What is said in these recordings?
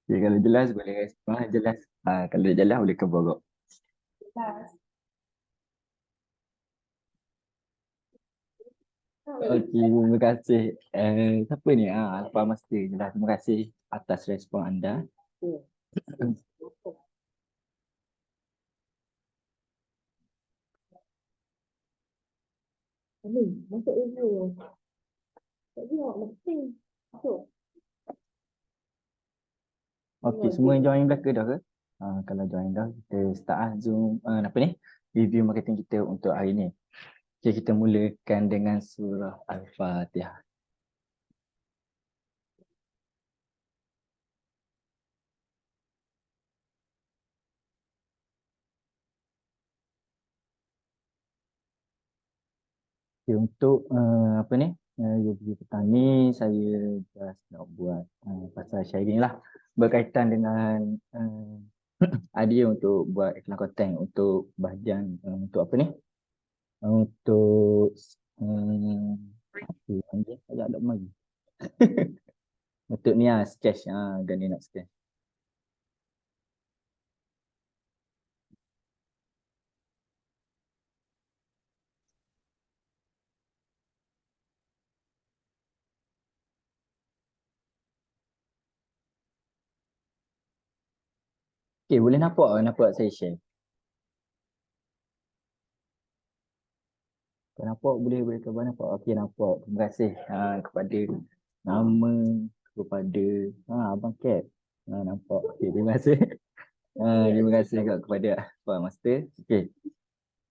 Okay, kalau jelas boleh respon jelas. Kalau dia jelas boleh keborok. Okey, terima kasih. Siapa ni? Alfa Master. Jelas, terima kasih atas respon anda. Ni, masuk review. Tak tengok, penting. Masuk. Okey, semua join belaka dah ke? Kalau join dah, kita start Zoom. Apa ni? Review marketing kita untuk hari ni. Okay, kita mulakan dengan surah Al-Fatihah. Okay, untuk apa ni? Review petang ni saya just nak buat pasal sharing lah berkaitan dengan idea untuk buat iklan konten untuk bahagian untuk apa ni? Untuk saya ada lagi. Untuk ni sketch dan ni nak sketch. Okay, boleh nampak saya share. Kalau nampak boleh khabar nampak. Okey, nampak. Terima kasih kepada nama kepada Abang Cat. Nampak. Okey, terima kasih. Terima kasih juga kepada Pak Master. Okey.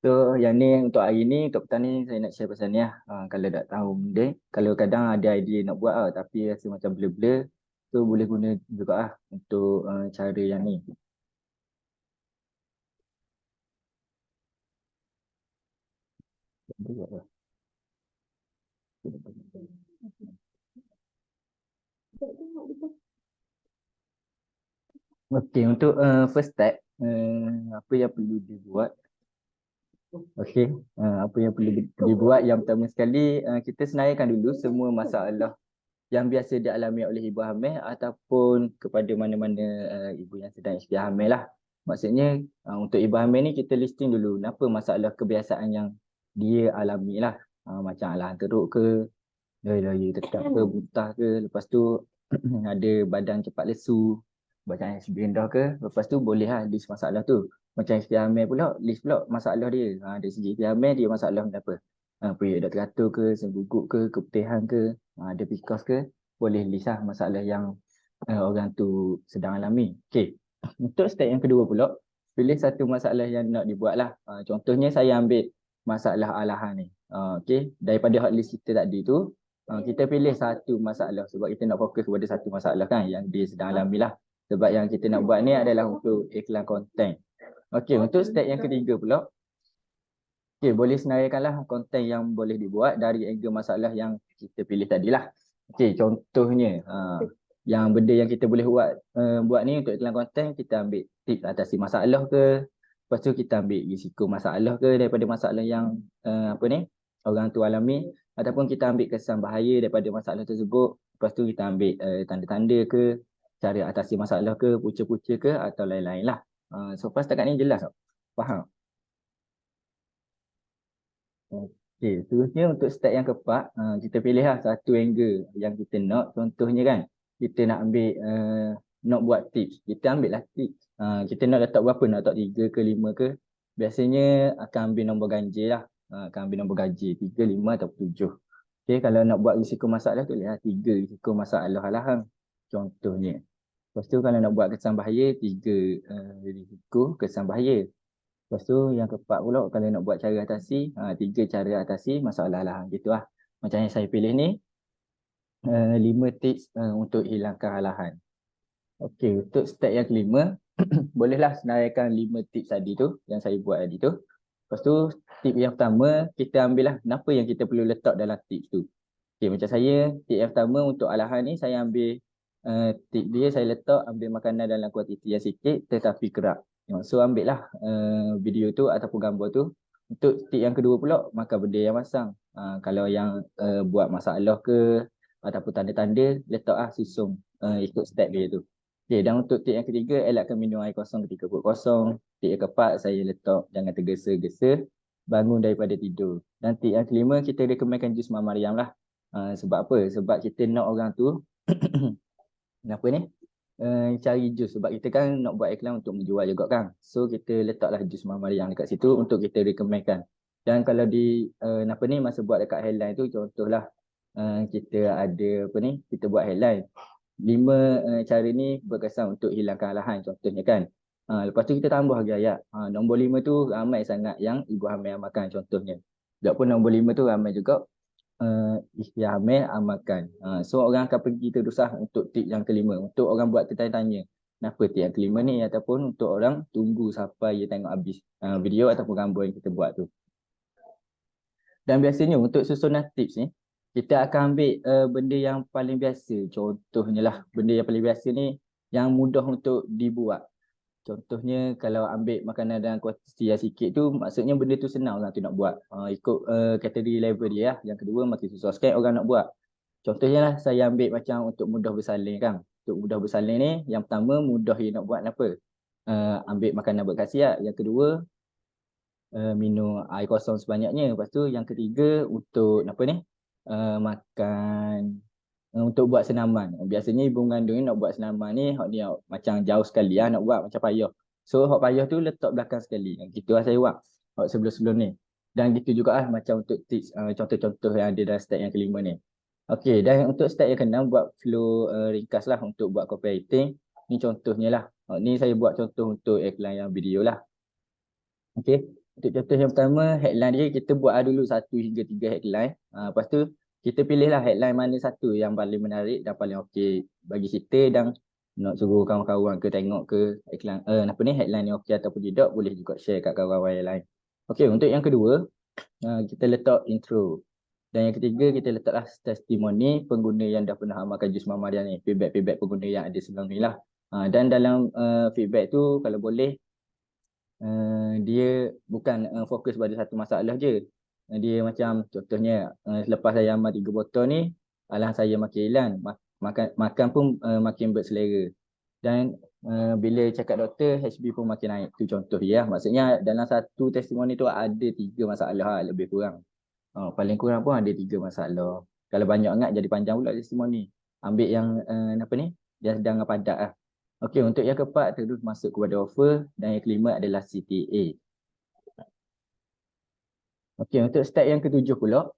So yang ni untuk hari ni, untuk petang ni saya nak share pasal ni lah. Kalau tak tahu benda, kalau kadang ada idea nak buat tapi rasa macam blur-blur, so boleh guna juga untuk cara yang ni. Okey, untuk first step, apa yang perlu dibuat. Okey, apa yang perlu dibuat yang pertama sekali, kita senaraikan dulu semua masalah yang biasa dialami oleh ibu hamil ataupun kepada mana-mana ibu yang sedang isytihar hamil lah. Maksudnya untuk ibu hamil ni kita listing dulu apa masalah kebiasaan yang dia alami lah. Macam alahan teruk ke, lari-lari tetap ke, buta ke, lepas tu ada badan cepat lesu, macam SB rendah ke, lepas tu boleh lah list masalah tu. Macam isytihar hamil pula, list pula masalah dia. Dari segi isytihar hamil dia masalah apa? Period dah teratur ke, sengguguk ke, keputihan ke, ada PCOS ke, boleh list lah masalah yang orang tu sedang alami. Okey. Untuk step yang kedua pula, pilih satu masalah yang nak dibuat lah. Contohnya saya ambil masalah alahan ni. Okey. Daripada hot list kita tadi tu, kita pilih satu masalah sebab kita nak fokus kepada satu masalah kan yang dia sedang alami lah. Sebab yang kita nak buat ni adalah untuk iklan konten. Okey, untuk step yang ketiga pula, okey, boleh senaraikanlah konten yang boleh dibuat dari angle masalah yang kita pilih tadilah. Okey, contohnya yang benda yang kita boleh buat ni untuk iklan konten, kita ambil tips atasi masalah ke, lepas tu kita ambil risiko masalah ke daripada masalah yang apa ni orang tu alami, ataupun kita ambil kesan bahaya daripada masalah tersebut, lepas tu kita ambil tanda-tanda ke, cara atasi masalah ke, punca-punca ke atau lain-lain lah. So far setakat ni jelas tak? Faham? Okey, seterusnya untuk step yang keempat, kita pilih lah satu angle yang kita nak. Contohnya kan, kita nak ambil, nak buat tips. Kita ambil lah tips. Kita nak letak berapa, nak letak 3 ke 5 ke. Biasanya akan ambil nombor ganjil lah. Akan ambil nombor ganjil, 3, 5 atau 7. Okey, kalau nak buat risiko masalah tu lihat 3 risiko masalah alahan. Contohnya. Lepas tu kalau nak buat kesan bahaya, 3 risiko kesan bahaya. Lepas tu yang keempat pula kalau nak buat cara atasi, 3 cara atasi masalah lah. Gitu lah. Macam yang saya pilih ni, 5 tips untuk hilangkan alahan. Okey, untuk step yang kelima, bolehlah senaraikan 5 tips tadi tu, yang saya buat tadi tu. Lepas tu, tip yang pertama, kita ambil lah kenapa yang kita perlu letak dalam tips tu. Okey, macam saya, tip yang pertama untuk alahan ni, saya ambil tip dia, saya letak ambil makanan dalam kuantiti yang sikit tetapi kerap. So, ambil lah video tu ataupun gambar tu. Untuk tip yang kedua pula, makan benda yang masam. Kalau yang buat masalah ke, ataupun tanda-tanda, letak lah susun ikut step dia tu. Okay, dan untuk tip yang ketiga, elakkan minum air kosong ketika perut kosong. Tip yang keempat, saya letak jangan tergesa-gesa bangun daripada tidur. Dan tip yang kelima, kita rekomenkan jus Mama Mariam lah. Sebab apa? Sebab kita nak orang tu apa ni? Cari jus. Sebab kita kan nak buat iklan untuk menjual juga kan. So kita letaklah jus Mama Mariam dekat situ untuk kita rekomenkan. Dan kalau di apa ni masa buat dekat headline tu, contohlah kita ada apa ni, kita buat headline 5 cara ni berkesan untuk hilangkan alahan contohnya kan. Lepas tu kita tambah lagi ayat. Nombor 5 tu ramai sangat yang ibu hamil amalkan contohnya. Walaupun nombor 5 tu ramai juga ikhtiar hamil amalkan. So orang akan pergi terusah untuk tip yang kelima. Untuk orang buat tertanya-tanya. Kenapa tip yang kelima ni ataupun untuk orang tunggu sampai dia tengok habis video ataupun gambar yang kita buat tu. Dan biasanya untuk susunan tips ni, kita akan ambil benda yang paling biasa. Contohnya lah, benda yang paling biasa ni yang mudah untuk dibuat. Contohnya kalau ambil makanan dalam kuantiti yang sikit tu, maksudnya benda tu senang orang tu nak buat. Ikut kategori level dia lah. Yang kedua makin susah sikit orang nak buat. Contohnya lah saya ambil macam untuk mudah bersalin kan. Untuk mudah bersalin ni, yang pertama mudah dia nak buat apa? Ambil makanan berkhasiat. Yang kedua, minum air kosong sebanyaknya. Lepas tu yang ketiga untuk apa ni? Makan untuk buat senaman. Biasanya ibu mengandung ni nak buat senaman ni, hak ni macam jauh sekali lah nak buat macam payah. So hak payah tu letak belakang sekali. Gitu lah saya buat. Hak sebelum-sebelum ni. Dan gitu juga lah macam untuk tips contoh-contoh yang ada dalam step yang kelima ni. Okey, dan untuk step yang keenam buat flow ringkas lah untuk buat copywriting. Ni contohnya lah. Ni saya buat contoh untuk iklan yang video lah. Okey, untuk contoh yang pertama, headline dia kita buat dulu 1 hingga 3 headline. Lepas tu kita pilihlah headline mana satu yang paling menarik dan paling okey bagi kita dan nak suruh kawan-kawan ke tengok ke iklan apa ni headline ni okey ataupun tidak, boleh juga share kat kawan-kawan yang lain. Okey, untuk yang kedua, kita letak intro. Dan yang ketiga, kita letaklah testimoni pengguna yang dah pernah amalkan jus Mama Mariam ni, feedback pengguna yang ada sebelum ni lah. Dan dalam feedback tu kalau boleh dia bukan fokus pada satu masalah je. Dia macam contohnya selepas saya amal 3 botol ni, alah saya makin hilang, makan pun makin berselera. Dan bila cakap doktor, HB pun makin naik. Tu contoh dia. Maksudnya dalam satu testimoni tu ada 3 masalah lah, lebih kurang. Paling kurang pun ada 3 masalah. Kalau banyak sangat jadi panjang pula testimoni. Ambil yang apa ni? Yang sedang padat lah. Okey, untuk yang keempat terus masuk kepada offer dan yang kelima adalah CTA. Okey, untuk step yang ketujuh pula.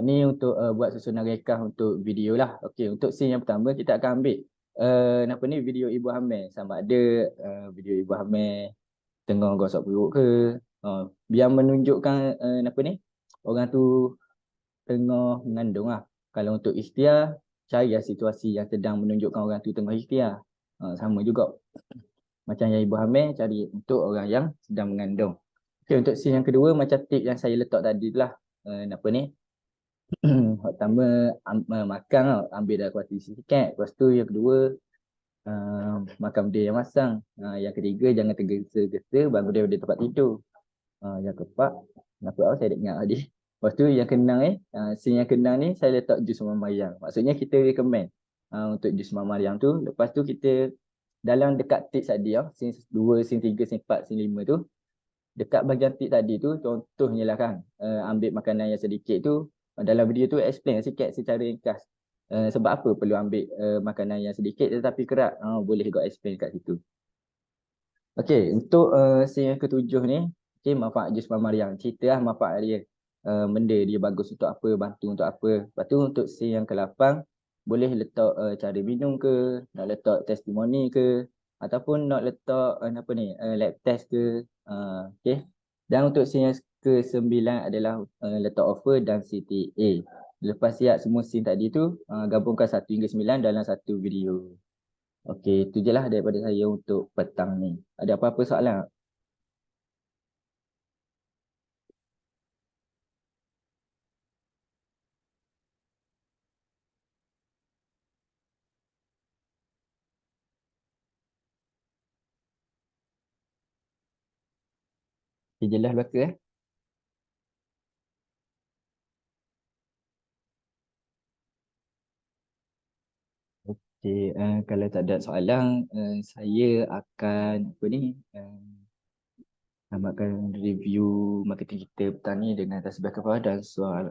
Ni untuk buat susunan rekah untuk video lah. Okey, untuk scene yang pertama kita akan ambil apa ni video ibu hamil sama ada video ibu hamil tengah gosok perut ke, biar menunjukkan apa ni orang tu tengah mengandung lah. Kalau untuk ikhtiar, cari situasi yang sedang menunjukkan orang tu tengah ikhtiar. Sama juga. Macam yang ibu hamil, cari untuk orang yang sedang mengandung. Okay, untuk scene yang kedua, macam tip yang saya letak tadi tu lah. Apa ni? Pertama, makan lah. Ambil dah kuantiti sikit. Lepas tu yang kedua, makan benda yang masang. Yang ketiga, jangan tergesa-gesa bangun daripada tempat tidur. Yang keempat, kenapa saya tak ingat tadi. Lepas tu yang keenam ni, scene yang keenam ni saya letak jus Mama Mariam. Maksudnya kita recommend untuk jus Mama Mariam tu. Lepas tu kita dalam dekat tips tadi scene 2, scene 3, scene 4, scene 5 tu, dekat bahagian tips tadi tu, contohnya lah kan, ambil makanan yang sedikit tu, dalam video tu explain sikit secara ringkas. Sebab apa perlu ambil makanan yang sedikit tetapi kerat. Boleh juga explain kat situ. Okey, untuk scene yang ketujuh ni, okay, manfaat jus Mama Mariam. Cerita lah manfaat dia. Benda dia bagus untuk apa, bantu untuk apa. Lepas tu untuk scene yang ke-8, boleh letak cara minum ke, nak letak testimoni ke, ataupun nak letak apa ni, lab test ke. Okay. Dan untuk scene yang ke-9 adalah letak offer dan CTA. Lepas siap semua scene tadi tu, gabungkan 1 hingga 9 dalam satu video. Okey, itu je lah daripada saya untuk petang ni. Ada apa-apa soalan? Okay, jelas belaka Okay, kalau tak ada soalan, saya akan tamatkan review marketing kita petang ni dengan tasbih kafar dan soal